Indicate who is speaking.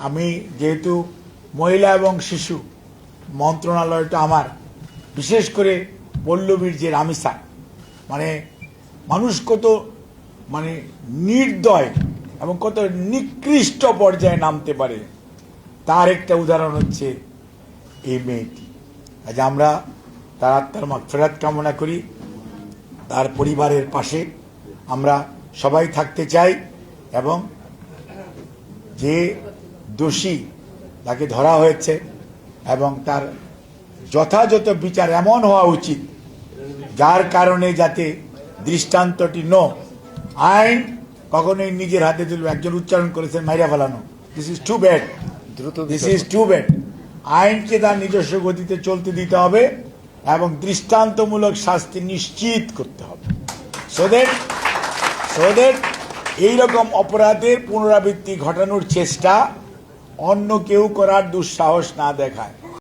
Speaker 1: আমি যেহেতু মহিলা এবং শিশু মন্ত্রণালয়টা আমার, বিশেষ করে পল্লবীর যে রামিসা, মানে মানুষ কত মানে নির্দয় এবং কত নিকৃষ্ট পর্যায়ে নামতে পারে তার একটা উদাহরণ হচ্ছে এই মেয়েটি। আজ আমরা তার আত্মার মাগফিরাত কামনা করি, তার পরিবারের পাশে আমরা সবাই থাকতে চাই এবং যে দোষী তাকে ধরা হয়েছে এবং তার যথাযথ বিচার এমন হওয়া উচিত যার কারণে যাতে দৃষ্টান্তটি আইন কখনোই নিজের হাতে তুলবে। একজন উচ্চারণ করেছেন মাইরা ফেলানো, this is too bad, this is too bad. আইনকে তার নিজস্ব গতিতে চলতে দিতে হবে এবং দৃষ্টান্তমূলক শাস্তি নিশ্চিত করতে হবে, সো দ্যাট এইরকম অপরাধের পুনরাবৃত্তি ঘটানোর চেষ্টা অন্য কেউ করার দুঃসাহস না দেখায়।